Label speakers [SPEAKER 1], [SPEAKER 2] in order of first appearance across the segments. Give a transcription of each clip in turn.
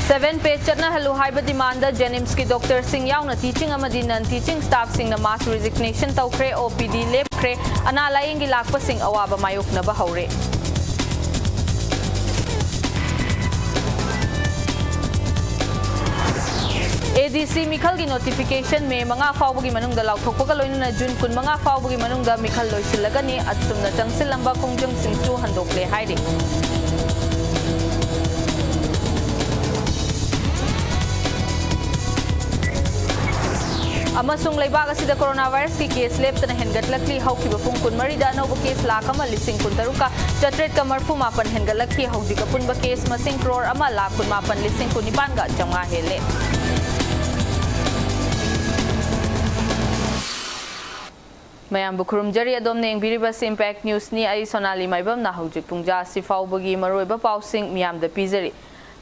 [SPEAKER 1] 7 पे चटना हलु हाइबा डिमांड जेनिम्स की डॉक्टर सिंह याउना टीचिंग अमदी नन टीचिंग स्टाफ सिंह ना मास रिजिग्नेशन तौखरे ओपीडी लेपखरे अना लायंगी लाखपा सिंह अवाबा मायोकनबा हौरे ADC मिखल की नोटिफिकेशन में मंगा फाउबगी मनुंग दा लाउथोकपगा लोइना जून कुन मंगा फाउबगी मनुंग दा मिखल लोइसिलगनी अचुमना चंगसिलंबा खोंजंग सिंचु हंदोकले हाइदे अमसुंग लेबाग असिदा कोरोना वायरस की केस लेप्तना हेनगटलकली हौकिबा पुंग कुन मरिदा नौबा केस लाख अमा लिसिंग कुन तरुका चट्रेट का मरफु मापन हेनगलकली हौजिका पुनबा केस मसिंग क्रोर अमा लाख कुन मापन लिसिंग कुन निपानगा चंगा हेले मयाम बुखुरुमजरी अदोमने इंबिरिबस इंपैक्ट न्यूज नि आई सोनाली माइबम ना हौजिक पुंजा सिफाउबगी मरोइबा पाउसिंग मियाम द पिजरी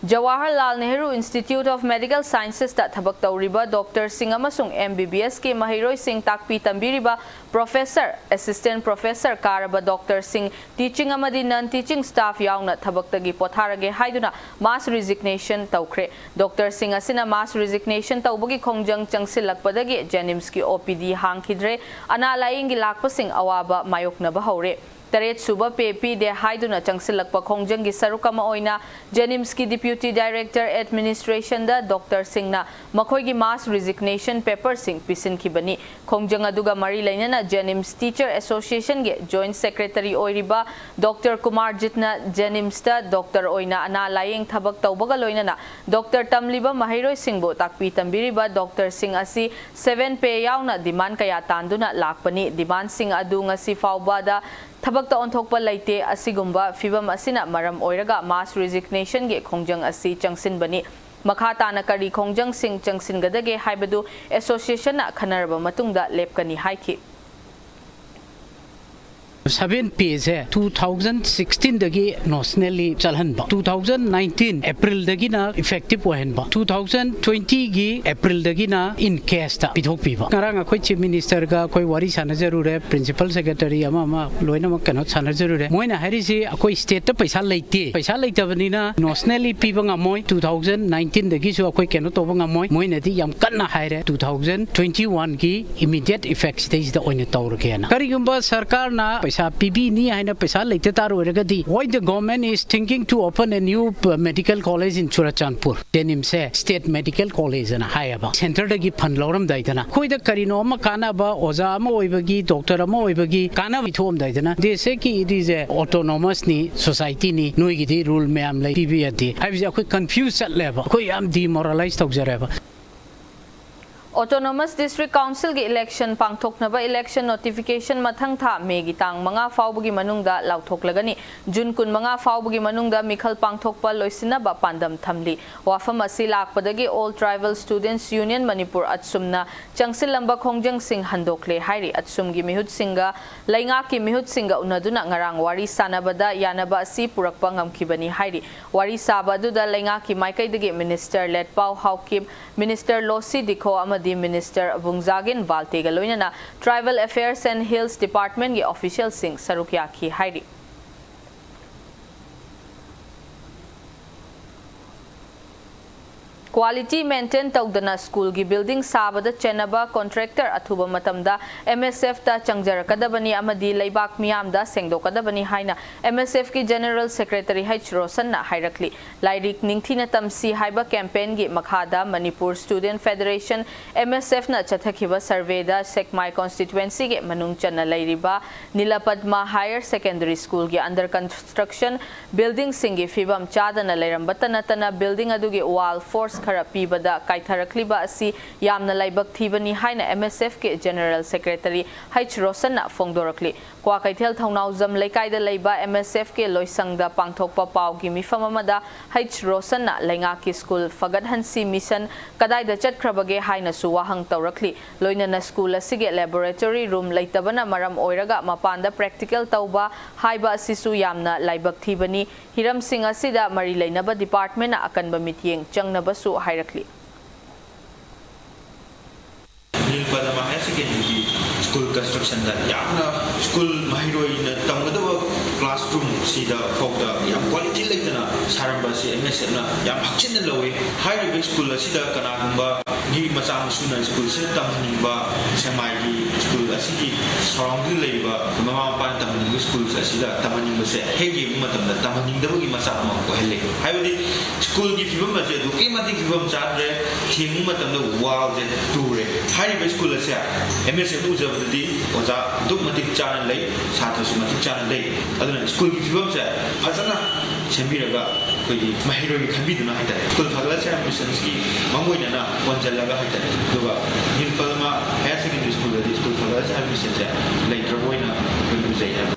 [SPEAKER 1] Jawaharlal Nehru Institute of Medical Sciences दा थबक तौरिबा डॉक्टर सिंह अमसुंग MBBS के महिरोई सिंह ताकपी तंबिरिबा प्रोफेसर असिस्टेंट प्रोफेसर कारबा डॉक्टर सिंह टीचिंग अमदी नॉन टीचिंग स्टाफ याउना थबक्तगी पोथारगे हाइदुना मास रिजिग्नेशन तौखरे डॉक्टर सिंह असिना मास रिजिग्नेशन तौबगी खोंजंग चंगसिलकपदगी जेनिम्स की OPD हांखिद्रे अना लायंगी लाखपसिंग अवाबा मायोकनबा हौरे तरेत सुबह पे पीदे हाइदुना चंगसिलकपा खोंजंगी सरुकमा ओइना जेनिम्स की डिप्यूटी डायरेक्टर एडमिनिस्ट्रेशन दा डॉक्टर सिंहना मखोइगी मास रिजिग्नेशन पेपर सिंह पिसिनखिबनी खोंजंग अदुगा मरी लैनना जेनिम्स टीचर एसोसिएशन गे जॉइंट सेक्रेटरी ओइरिबा डॉक्टर कुमार जितना जेनिम्स दा डॉक्टर ओइना अना लायंग थबक तौबगा लोइनना डॉक्टर तमलिबा महिरोइ सिंहबो ताकपी तंबिरिबा डॉक्टर सिंह असि 7 पे याउना डिमांड कया तांदुना लाकपनी डिमांड सिंह अदु ngasi फाउबादा थबक्ता ओंथोकपा लैते असिगुम्बा फिबम असिना मरम ओइरगा मास रिजिग्नेशन गे खोंजंग असि चंगसिनबनी मखा ताना करी खोंजंग सिंह चंगसिनगदगे हाइबदु एसोसिएशन ना खनरबा मतुंगदा लेपकनी हाइखि
[SPEAKER 2] 7 पेज है 2016 दगी nationally चलहनबा 2019 अप्रैल दगी ना इफेक्टिव ओहनबा 2020 गी अप्रैल दगी ना इन केस ता पिथोकपीबा ngarang akhoi chief minister ga koi wari sana jarure principal secretary ama loina ma kano sana jarure moina harisi akhoi state ta paisa leitabani na nationally piba ngamoi 2019 dagi so akhoi keno toba ngamoi moina di yam kanna haire 2021 gi immediate effects days da oina tawrugena karigumba sarkar na PB ni haina paisa leite taru regadi why the government is thinking to open a new medical college in Churachandpur denim se state medical college na hayaba center dagi fund loram daidana khoi da karino ma kana ba oza ma oibagi doctor ma oibagi kana bithom daidana they say ki it is a autonomous ni society ni noi gi rule me am lai PB ati habi khoi confused level khoi am demoralized tawjareba
[SPEAKER 1] Autonomous District Council की election पांगथोकनबा election notification मथंग था Maggi तांग मंगा फाउबगी मनुंगदा लाउथोकलगनी जून कुन मंगा फाउबगी मनुंगदा मिखल पांगथोकपा लोइसिनबा पांदम थमली वाफम असि लाकपदगी all tribal students union Manipur अचुमना चंगसिलंबा खोंजंग सिंह हंदोकले हाइरी अचुमगी मिहुत सिंगा लैंगा की मिहुत सिंगा उनदुना ngarang wari sanabada yanaba asi purakpa ngamkhibani hairi wari sabadudha लैंगा की माइकैदगी मिनिस्टर लेटपाउ हाउकिम मिनिस्टर लोसी दिखो the Minister Vungzagin Valtega Loinana Tribal Affairs and Hills Department के official सिंह सरुकिया की हाइरी क्वालिटी मेंटेन तौदना स्कूल की बिल्डिंग साबद चेनबा कॉन्ट्रैक्टर अथुबा मतमदा MSF ता चंगजरकदबनी अमदी लैबाक मियामदा सेंगदोकदबनी हाइना MSF की general secretary H रोशन ना हाइरकली lyric निंगथिना तमसी हाइबा campaign की मखादा Manipur student federation MSF ना चथखिबा सर्वेदा सेकमाई कॉन्स्टिट्युएंसी के मनुंग चन्ना लैरिबा नीलपद्मा हायर सेकेंडरी स्कूल की अंडर कंस्ट्रक्शन बिल्डिंग सिंगी फिबम चादना लैरंबतना तना बिल्डिंग अदुगे वाल फोर्स खरा पीबदा काइथरक्लिबा असि यामना लाइबक थीबनी हाइना MSF के जनरल सेक्रेटरी H रोशन ना फोंगदोरक्ली क्वा कैथेल थौनाउजम लेकाइदा लैबा MSF के लोइसंगदा पांगथोकपा पाउगी मिफममदा H रोशन ना लैंगा की स्कूल फगदहनसी मिशन कदाइदा चटख्रबगे हाइना सुवाहंग तौरक्ली लोइनना स्कूल असिगे लैबोरेटरी रूम लैतबना मरम ओइरगा मपांदा प्रैक्टिकल तौबा हाइबा असिसु यामना लाइबक थीबनी हिरम सिंह असिदा मरी लैनबा डिपार्टमेंट अकनबा मिटियेंग चंगनबसु हाइरक्ली
[SPEAKER 3] नीलपद्मा higher secondary school construction school महिरोई तमगदब क्लासरूम सिदा फोकदा याम क्वालिटी लेतना थारंबा से MSF ना याम हक्चिन लवे हाइरिबे स्कूल असिदा कनागुंबा गी मचा मसुना स्कूल से तमनिबा सेमाई गी स्कूल असिगी सराउंडिंग लेबा ममा मपा तमनिबा स्कूल असिदा तमनिबा से हेगे मतमदा तमनिंदबगी मचा म कोहेले हाइबदी स्कूल गी फिबम असे दुके मति फिबम चाद्रे थिंग मतमदा वाल जे टूरे हाइरिबे स्कूल असे MSF उजबदी ओजा दुक मति चान ले साथसु मति चान ले अदुना स्कूल गी फिबम से फजना सेंबिरगा कोई महिरोगी खबिदुना हाइतारे स्कूल फगला से मिशंस की मंगोइना वंजलगा हाइतारे दुगा निलफलमा हायर सेकेंडरी स्कूल फगला से मिशन से लेट्रबोइना कोई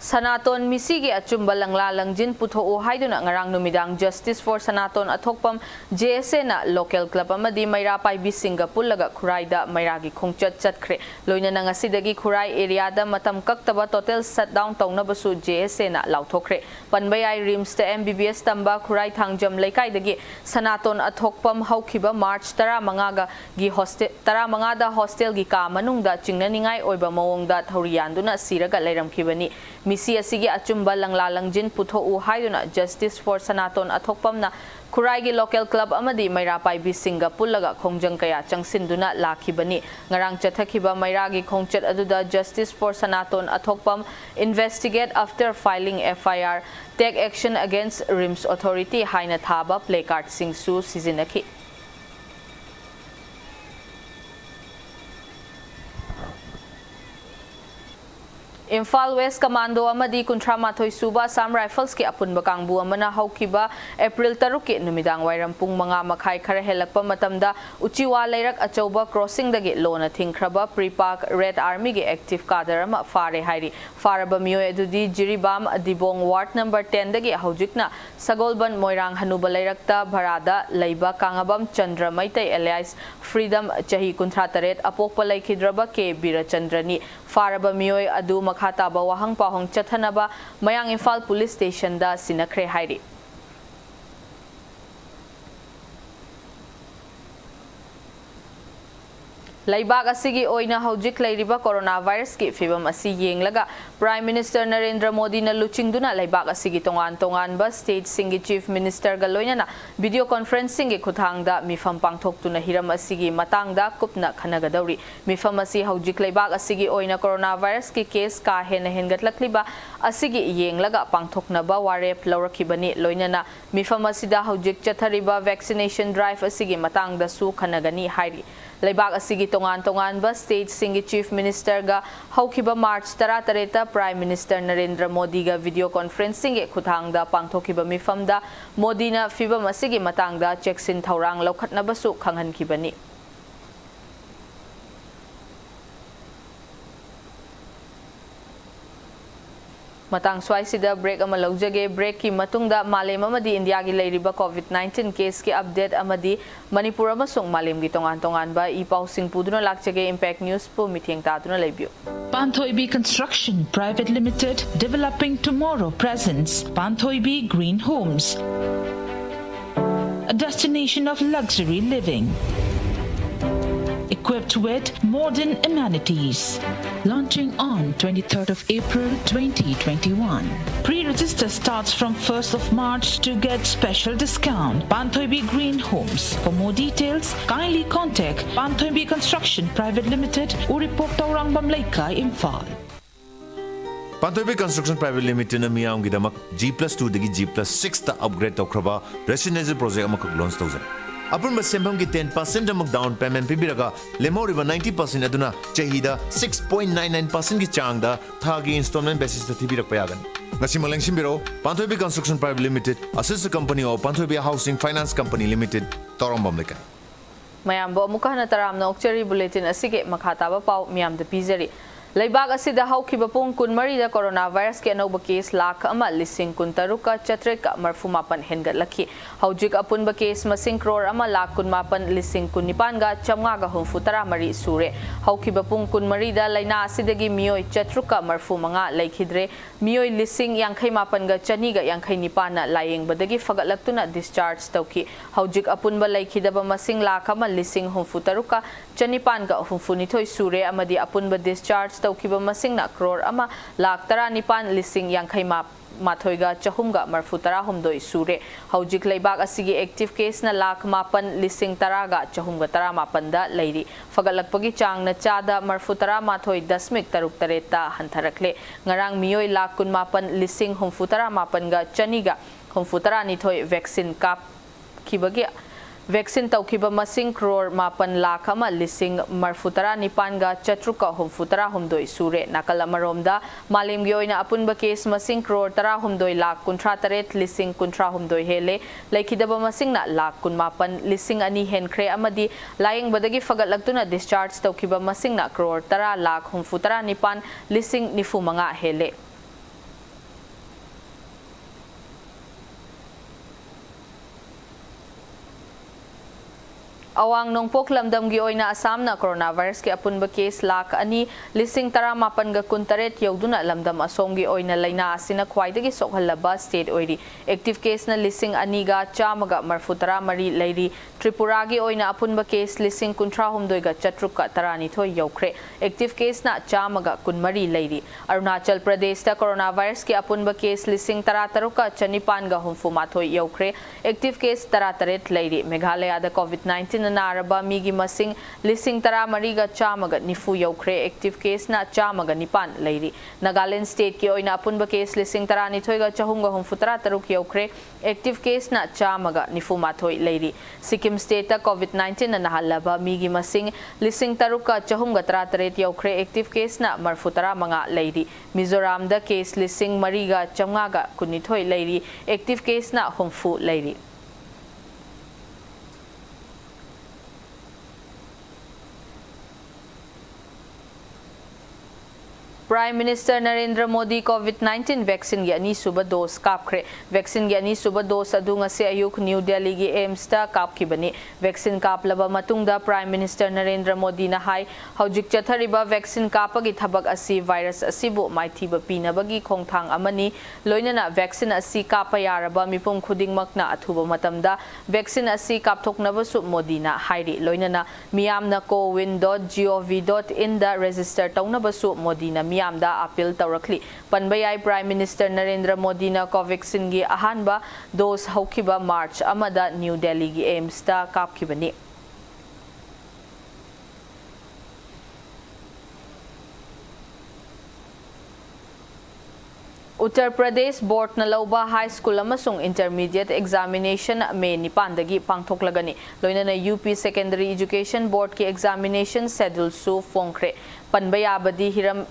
[SPEAKER 1] Sanaton misigi achumba langla langjin putho o haiduna ngarang numidang Justice for Sanaton athokpam JSA na local club amadi maira pai bisinga pullaga khurai da maira gi khongchat chatkre loina na ngasidagi khurai area da matam kaktaba total shutdown tawna basu JSA na lauthokre panbayai rims ta MBBS tamba khurai thangjam laikai dagi Sanaton athokpam haukhiba March 15 ga gi hostel 15 da hostel gi ka manungda chingna ningai oiba mawongda thorianduna siraga leiramkhibani misi asigi achumba langla langjin putho u haiduna Justice for Sanaton athokpamna Khurai gi local club amadi maira pai bisinga pullaga khongjang kaya changsinduna lakhibani ngarang chathakhiba maira gi khongchat aduda Justice for Sanaton athokpam investigate after filing FIR take action against RIMS authority haina thaba placard sing su sizinakhi Imphal West Commando amadi kuntramathoi suba Assam Rifles ki apunba kangbu amana haukiba April 3 ki numidang wairam pung manga makhai khara helakpa matamda uchiwa leirak achauba crossing dagi lona thingkraba pre-park Red Army gi active cadre ama fare hairi faraba mioi adudi Jiribam Dibong Ward number 10 dagi haujikna Sagolban Moirang Hanuba leirakta bharada leiba kangabam Chandra Maitai alias Freedom chahi kunthra taret apokpa laikhidraba ke Bira Chandrani faraba mioi adu khata ba wahang pahong chathanaba mayang Imphal police station da sinakre hairi Laibak asigi oina haujik lairiba coronavirus ki fibam asi yenglaga Prime Minister Narendra Modi na luchingduna laibak asigi tongan ba state singi chief minister galoina na video conferencing gi khuthangda mifam pangthoktuna hiram asigi matangda kupna khanagadauri mifam asi haujik laibak asigi oina coronavirus ki case ka hena hengatlakhliba asigi yenglaga pangthokna ba warep lawrakhibani loina na mifam asida haujik chathariba vaccination drive asigi matangda su khanagani hairi Laibak asigi tongan ba state singi chief minister ga haukiba March 13 Prime Minister Narendra Modi ga video conferencing e khuthangda pangthokiba mifamda Modi na fibam asigi matangda cheksin thaurang lokhatna basu khanghankibani Matang swaisida break ama laujage break ki matungda malem amadi India gi leiriba COVID-19 case ki update amadi Manipur amasung malem gi tongan ba ipau sing puduna lakchage impact news po meeting ta duna leibyo
[SPEAKER 4] Panthoibi Construction Private Limited developing tomorrow presents Panthoibi Green Homes, a destination of luxury living equipped with modern amenities. Launching on 23rd of April 2021. Pre-register starts from 1st of March to get special discount. Panthoibi Green Homes. For more details, kindly contact Panthoibi Construction Private Limited, Uripok Taurang Bamlaika, Imphal.
[SPEAKER 5] Panthoibi Construction Private Limited na miyam gidamak G+2 dagi G+6 ta upgrade tawkraba residential project amakak launch tawzai. Upon Sembam ki 10% amok down payment pibiraga lemoriba 90% aduna chahida 6.99% ki changda thagi installment basis ta thibirak payagan. Ngasi malang simbiro Panthoibi Construction Private Limited assistant company of Panthoibi Housing Finance Company Limited Torambam lekai.
[SPEAKER 1] Mayambo mukahna taramna okchari bulletin asige makhataba pau miyam da pizari Laibak asida haukiba pung kunmari da coronavirus ke anoba case lakh ama lising kuntaruka chatreka marfumapan hengat laki haujik apun ba case masing crore ama lakh kunmapan lising kunipan ga chamnga ga humfutara mari sure haukiba pung kunmari da laina asidagi mioi chatruka marfumanga laikhidre mioi lising yangkhai mapan ga chani ga yangkhai nipana layeng badagi fagalaktuna discharge tauki haujik apun ba laikhidaba masing lakh ama lising humfutaruka chanipan ga humfunithoi sure amadi apun ba discharge taukiba masingna crore ama lakh tara nipan lising yankhai mathoiga chahumga marfu tara humdoi sure haujik leibak asigi active case na lakh mapan lising taraga chahumga tara mapanda leiri fagalakpagi changna chada marfu tara mathoi dasmik taruk tareta hantarakle ngarang miyoi lakh kun mapan lising humfu tara mapanga chaniga humfu tara nithoi vaccine kap kibagi vaccine taukiba masing crore mapan lakh ama lising marfutara nipanga chatruka humfutara humdoi sure nakala maromda malimgi oina apunba case masing crore tara humdoi lakh kuntra taret lising kuntra humdoi hele laikidaba masing na lakh kun mapan lising ani henkre amadi laying badagi fagatlagtuna discharge taukiba masing na crore tara lakh humfutara nipan lising nifu manga hele awang nongpok lamdamgi oina Assam na coronavirus ke apunba case lakh ani lising tara mapan ga kuntaret yauduna lamdam asomgi oina laina asina khwaidagi sokhalaba state oiri active case na lising ani ga chamaga marfutara mari leiri Tripura gi oina apunba case lising kuntra humdoi ga chatruka tarani thoi yaukre active case na chamaga kunmari leiri Arunachal Pradesh ta coronavirus ke apunba case lising tara taruka chanipan ga humfu mathoi yaukre active case tara taret leiri Meghalaya da COVID-19 naraba migi masing lising tara mariga chamaga nifu yaukre active case na chamaga nipan leiri Nagaland state ki oina apunba case lising tara nithoiga chahumga humfutara taruk yaukre active case na chamaga nifu mathoi leiri Sikkim state ta COVID-19 na nahalaba migi masing lising taruka chahumga tara taret yaukre active case na marfutara manga leiri Mizoram da case lising mariga chamgaga kunithoi leiri active case na humfu leiri Prime Minister Narendra Modi COVID-19 vaccine gi ani suba dose kapkhre vaccine gi ani suba dose adunga se ayuk New Delhi gi AIMS ta kapkhibani vaccine kaplaba matungda Prime Minister Narendra Modi na hai haujik chathariba vaccine kapagi thabak asi virus asibu maithiba pinabagi khongthang amani loinana vaccine asi kapa yaraba mipum khudingmakna athuba matamda vaccine asi kapthoknaba su Modi na hairi loinana miyamna kowin.gov.in da register tawnaba su Modi na miyamda appeal tawrakli panbayai Prime Minister Narendra Modi na Covaxin gi ahanba dose haukiba March amada New Delhi gi AIMS ta kapkibani Uttar Pradesh Board na lauba high school amasung intermediate examination May 9 dagi pangthoklagani loinana UP Secondary Education Board ki examination schedule su fongkre panbayabadi hiram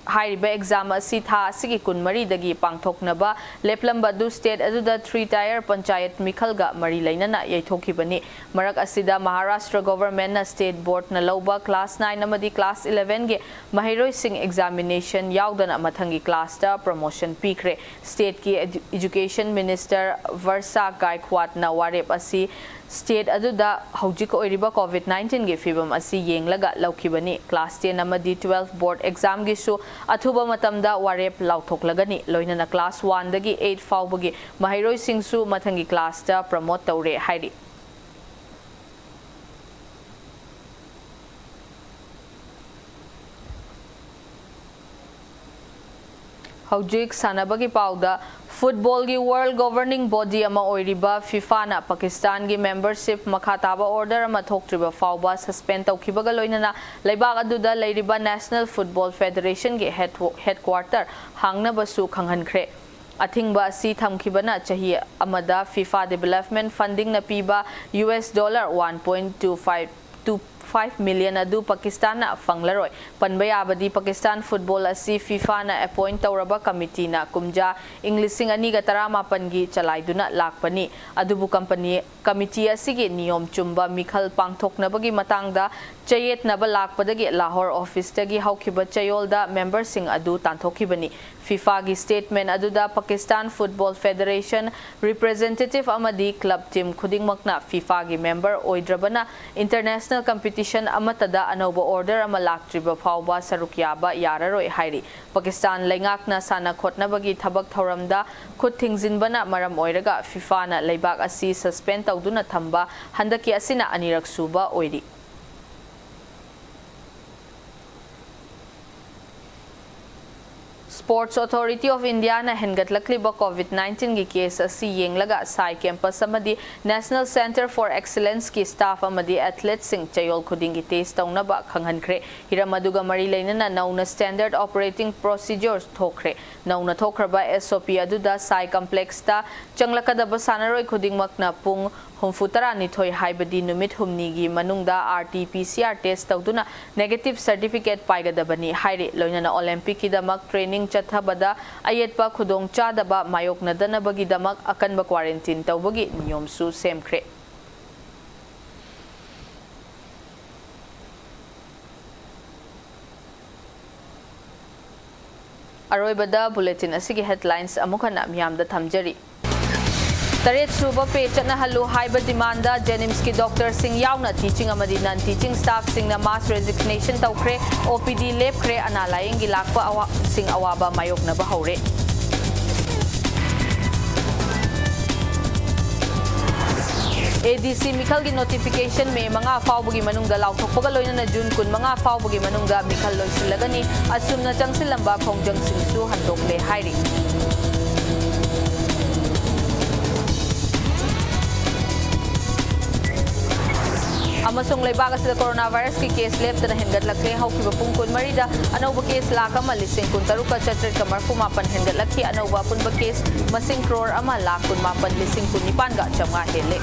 [SPEAKER 1] Hariba exam asi tha asigi kunmari dagi pangthoknaba leplamba du state aduda 3 tier panchayat mikhalga mari lainana yaithokibani marak asida Maharashtra government na state board na lauba class 9 amadi class 11 ge mahiroi sing examination yaudana mathangi class ta promotion pikre state ki education minister Varsa Gaikwad na warep asi state aduda haujik oiriba COVID-19 ge fibam asi yenglaga laukibani class 10 amadi 12 board exam gi su athuba matamda warep lauthoklagani loinana class 1 dagi 8 faubagi mahiroi singsu mathangi class ta promote tawre hairi Haujik sanabagi pauda football gi world governing body ama oiriba FIFA na Pakistan gi membership makhataba order ama thoktriba fauba suspend tawkibaga loinana leibak aduda leiriba National Football Federation gi headquarter hangna basu khanghankhre athingba si thamkibana chahi amada FIFA development funding na piba $1.25 million adu Pakistan na fanglaroi panbayabadi Pakistan football asi FIFA na appoint tawraba committee na kumja Englising ani ga tarama pangi chalaiduna lakpani adubu committee asigi niyom chumba mikhal pangthoknabagi matangda chayet naba lakpadagi Lahore office tagi haukiba chayolda member sing adu tanthokibani FIFA gi statement aduda Pakistan Football Federation representative amadi club team khudingmakna FIFA gi member oidrabana international competition amatada anoba order ama laktriba phawba sarukyaba yararoi hairi Pakistan lengakna sana khotnabagi thabak thoramda khut thingzinbana maram oiraga FIFA na leibak asi suspend tawduna thamba handaki asina anirak suba oiri Sports Authority of India na hengatlakliba COVID-19 gi case asi yenglaga sai campus amadi National Center for Excellence ki staff amadi athletes sing chayol khuding gi test tawnaba khanghankhre hiramaduga mari leinana nauna standard operating procedures thokre nauna thokraba SOP aduda sai complex ta changlakadaba sanaroi khudingmakna pung humfutara nithoi haibadi numit humni gi manungda RT-PCR test tawduna negative certificate paigadabani haire loinana Olympic ki damak training chathabada ayetpa khudong chadaba mayoknadanabagi damak akanba quarantine tawbagi niyomsu semkhre aroibada bulletin asigi headlines amukhana miyamda thamjari Taret suba pe chana halu haiba demanda Jenims ki doctor sing yauna teaching amadi non teaching staff sing na mass resignation tawkre OPD lep kre analaying gilakpa awa sing awaba mayok na bahawre ADC Mikhal gi notification me mga fawbugi manungda lawthokpaga loina na June kun mga fawbugi manungda Mikhal loisilagani asumna changsilamba khongjang singsu handokle hairi Amasong laibag sa coronavirus ki case left na hengatlakli hawkiba pungkun marida anawba case lakam alising kun taruka chatrit kamar kumapan hengatlaki anawba punba case masing crore ama lakun mapan lising kun nipan ga chamga hele